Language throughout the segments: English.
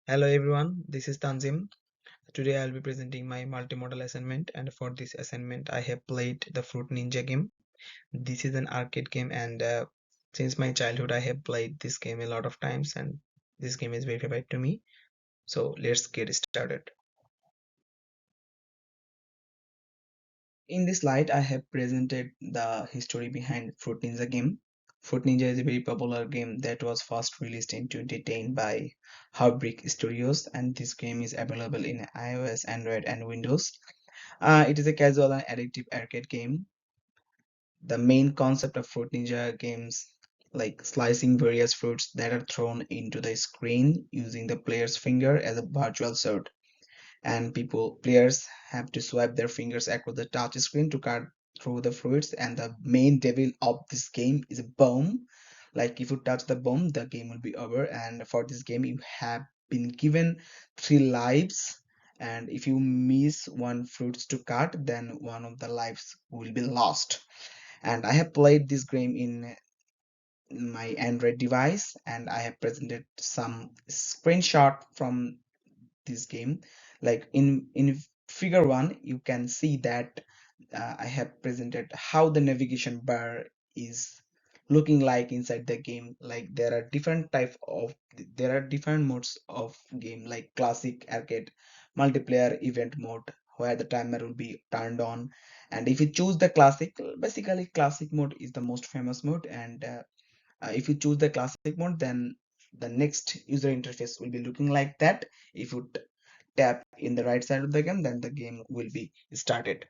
Hello everyone, this is Tanzim. Today I'll be presenting my multimodal assignment, and for this assignment I have played the Fruit Ninja game. This is an arcade game, and since my childhood I have played this game a lot of times, and this game is very favorite to me. So let's get started. In this slide I have presented the history behind Fruit Ninja game. Fruit Ninja is a very popular game that was first released in 2010 by Heartbreak Studios, and this game is available in iOS, Android and Windows. It is a casual and addictive arcade game. The main concept of Fruit Ninja games like slicing various fruits that are thrown into the screen using the player's finger as a virtual sword, and players have to swipe their fingers across the touch screen to cut through the fruits. And the main devil of this game is a bomb. Like if you touch the bomb, the game will be over. And for this game you have been given 3 lives, and if you miss one fruits to cut, then one of the lives will be lost. And I have played this game in my Android device, and I have presented some screenshot from this game. Like in figure 1 you can see that I have presented how the navigation bar is looking like inside the game. Like there are different modes of game, like classic, arcade, multiplayer, event mode, where the timer will be turned on. And if you choose the classic, basically classic mode is the most famous mode. And if you choose the classic mode, then the next user interface will be looking like that. If you tap in the right side of the game, then the game will be started.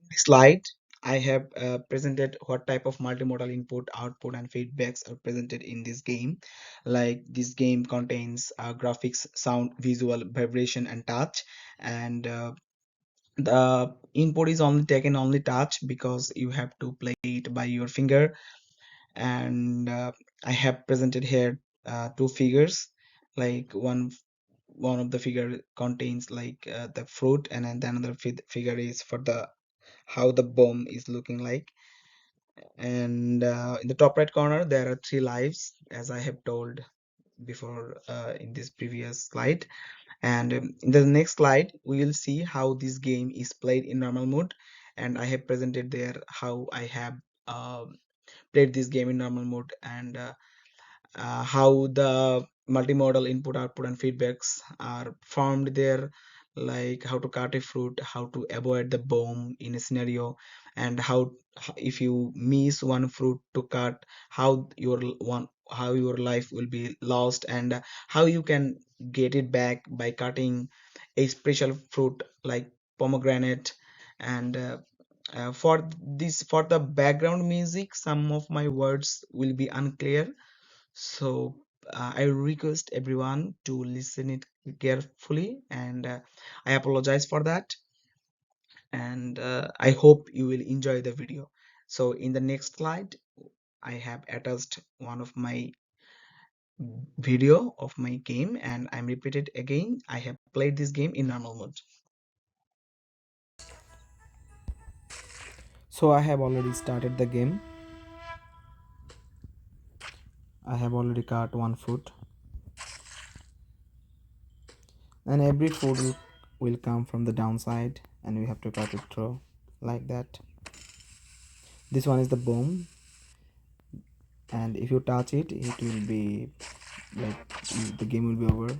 In this slide I have presented what type of multimodal input, output and feedbacks are presented in this game. Like this game contains graphics, sound, visual, vibration and touch. And the input is only taken only touch, because you have to play it by your finger. And I have presented here 2 figures. Like one of the figure contains like the fruit, and then the another figure is for the how the bomb is looking like. And in the top right corner there are 3 lives, as I have told before in this previous slide. And in the next slide we will see how this game is played in normal mode. And I have presented there how I have played this game in normal mode, and how the multimodal input, output and feedbacks are formed there. Like how to cut a fruit, how to avoid the bomb in a scenario, and if you miss one fruit to cut, how your life will be lost. And how you can get it back by cutting a special fruit like pomegranate. And for the background music, some of my words will be unclear, so I request everyone to listen it carefully, and I apologize for that. And I hope you will enjoy the video. So in the next slide I have attached one of my video of my game, and I'm repeated again. I have played this game in normal mode. So I have already started the game. I have already cut one fruit, and every fruit will come from the downside, and we have to cut it through like that. This one is the bomb, and if you touch it, it will be like the game will be over.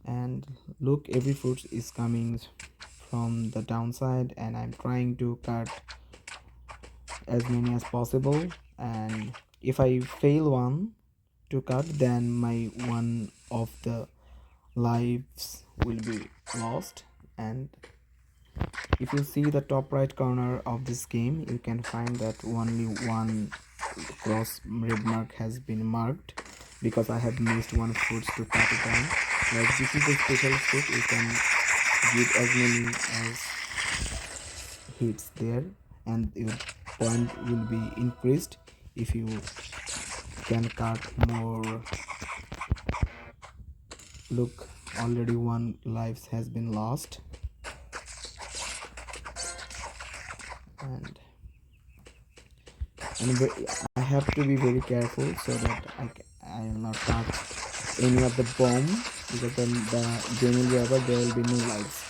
And look, every fruit is coming from the downside, and I'm trying to cut as many as possible. And if I fail one to cut, then my one of the lives will be lost. And if you see the top right corner of this game, you can find that only one cross red mark has been marked, because I have missed one fruit to cut it down. Like this is a special fruit, you can give as many as hits there, and your point will be increased if you can cut more. Look, already one life has been lost. And I have to be very careful so that I will not touch any of the bomb because then the game will be over. There will be no lives.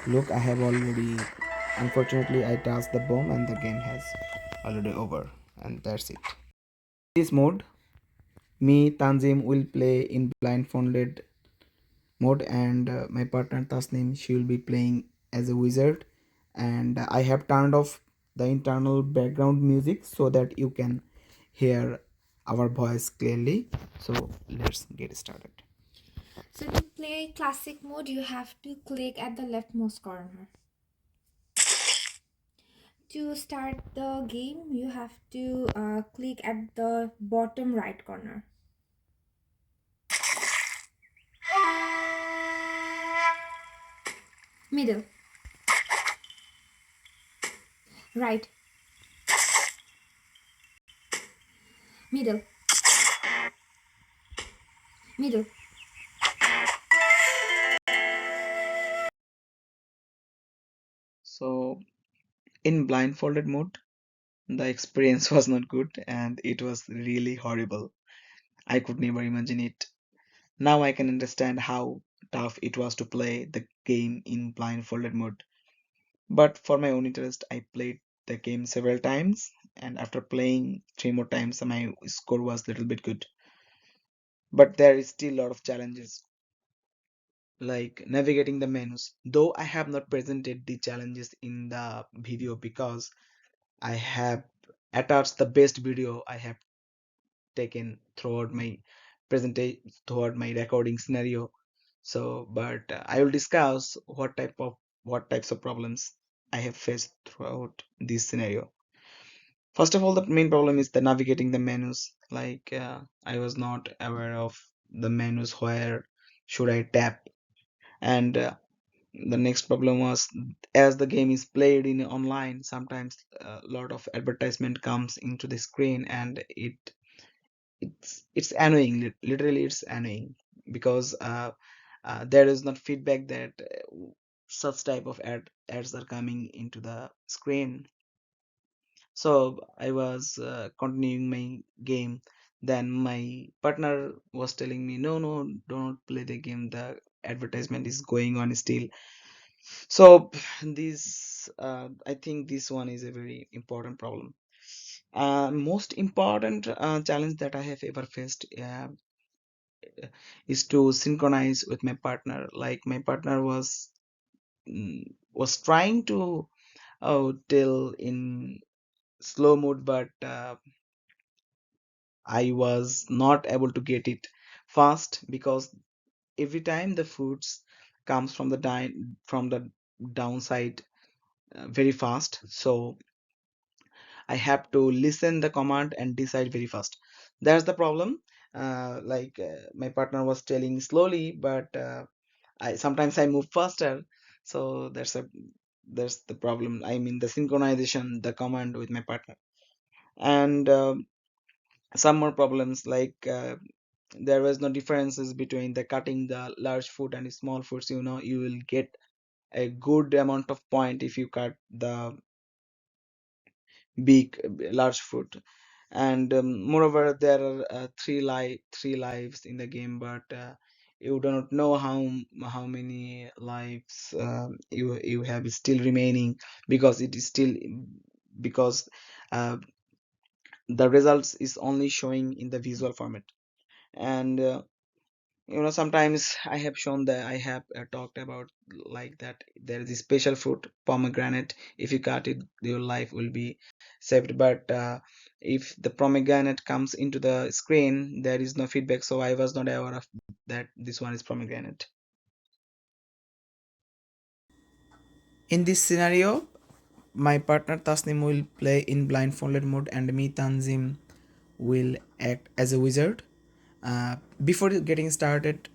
Look, I have already. Unfortunately, I touched the bomb and the game has already over, and that's it. This mode, me Tanzim will play in blindfolded mode, and my partner Tasnim, she will be playing as a wizard. And I have turned off the internal background music so that you can hear our voice clearly. So let's get started. So to play classic mode, you have to click at the leftmost corner. To start the game, you have to click at the bottom right corner. Middle, right, middle, middle. So in blindfolded mode, the experience was not good and it was really horrible. I could never imagine it. Now I can understand how tough it was to play the game in blindfolded mode. But for my own interest, I played the game several times, and after playing three more times, my score was a little bit good. But there is still a lot of challenges, like navigating the menus. Though I have not presented the challenges in the video because I have attached the best video I have taken throughout my presentation, throughout my recording scenario. So, but I will discuss what types of problems I have faced throughout this scenario. First of all, the main problem is the navigating the menus. Like I was not aware of the menus where should I tap, and the next problem was as the game is played in online, sometimes a lot of advertisement comes into the screen, and it's annoying. Literally, it's annoying because there is not feedback that such type of ads are coming into the screen. So I was continuing my game. Then my partner was telling me, "No, no, don't play the game. The advertisement is going on still." So this, I think, this one is a very important problem. Most important challenge that I have ever faced is to synchronize with my partner. Like my partner was trying to tell in slow mode, but I was not able to get it fast because every time the foods comes from the downside very fast. So I have to listen the command and decide very fast. That's the problem. My partner was telling slowly, but I sometimes I move faster. So that's the problem. I mean the synchronization, the command with my partner, and some more problems like there was no differences between the cutting the large food and small foods. You will get a good amount of point if you cut the big large food. And moreover there are three lives in the game, but you do not know how many lives you have still remaining, because it is still because uh, the results is only showing in the visual format. And sometimes I have shown that I have talked about like that there is a special fruit pomegranate. If you cut it, your life will be saved. But if the pomegranate comes into the screen, there is no feedback, so I was not aware of that this one is pomegranate. In this scenario, my partner Tasnim will play in blindfolded mode, and me Tanzim will act as a wizard. Before getting started,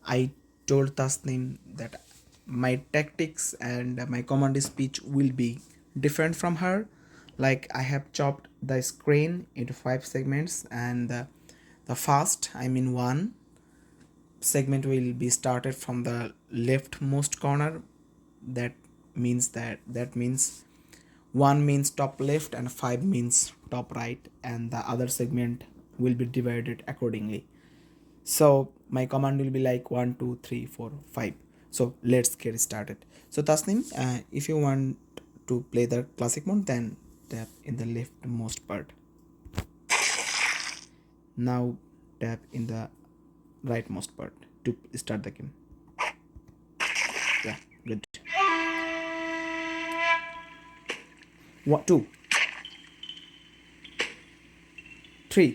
I told Tasnim that my tactics and my command speech will be different from her. Like I have chopped the screen into 5 segments, and the first, I mean one segment, will be started from the leftmost corner. That means 1 means top left and 5 means top right, and the other segment will be divided accordingly. So my command will be like 1, 2, 3, 4, 5. So let's get started. So Tasnim, if you want to play the classic mode, then tap in the leftmost part. Now tap in the rightmost part to start the game. Yeah, good. One, two, three,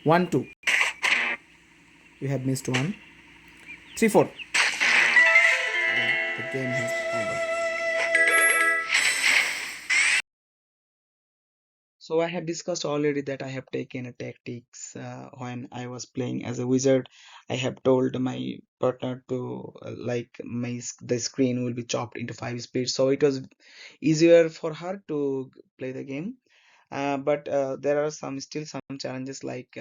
one, two. You have missed one. 3, 4. Yeah, the game is over. So I have discussed already that I have taken a tactics when I was playing as a wizard. I have told my partner to the screen will be chopped into 5 speeds, so it was easier for her to play the game. But there are some challenges like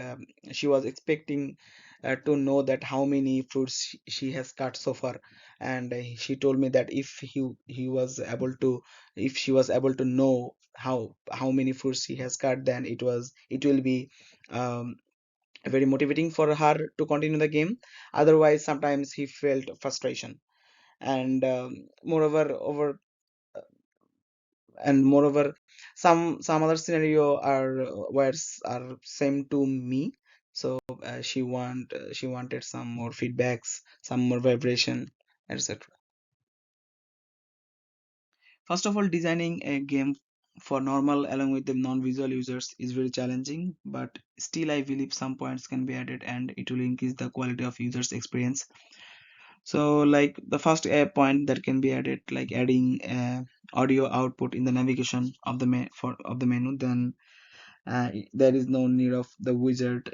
she was expecting to know that how many fruits she has cut so far, and she told me that if he was able to if she was able to know how many fruits she has cut, then it will be um, very motivating for her to continue the game. Otherwise, sometimes he felt frustration, and moreover some other scenario are are same to me. So she wanted some more feedbacks, some more vibration, etc. First of all, designing a game for normal along with the non-visual users is very challenging, but still I believe some points can be added and it will increase the quality of users experience. So like the first point that can be added, like adding audio output in the navigation of the menu, then there is no need of the wizard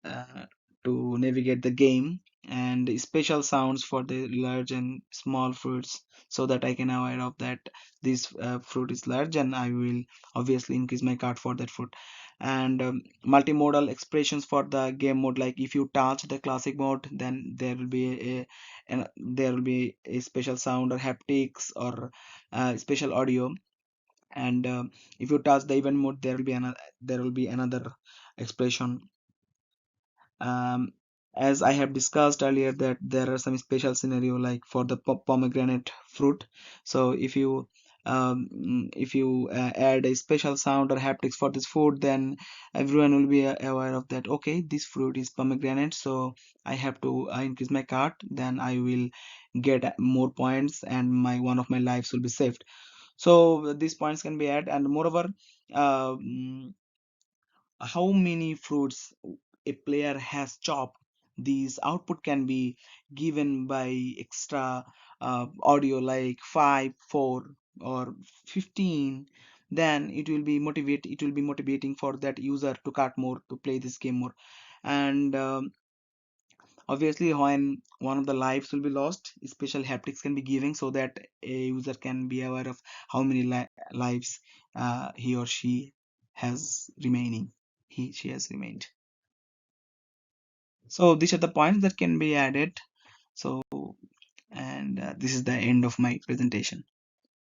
uh, to navigate the game, and special sounds for the large and small fruits, so that I can aware of that this fruit is large and I will obviously increase my card for that fruit. And multimodal expressions for the game mode, like if you touch the classic mode, then there will be a special sound or haptics or special audio. And if you touch the event mode, there will be another expression. um, as I have discussed earlier, that there are some special scenario like for the pomegranate fruit. So if you add a special sound or haptics for this food, then everyone will be aware of that. Okay, this fruit is pomegranate, so I have to increase my cart. Then I will get more points, and my one of my lives will be saved. So these points can be added, and moreover, um, how many fruits a player has chopped, these output can be given by extra audio like 5, 4, or 15. Then it will be motivating for that user to cut more, to play this game more. And obviously, when one of the lives will be lost, special haptics can be given so that a user can be aware of how many lives he or she has remaining. She has remained. So these are the points that can be added. So, and this is the end of my presentation.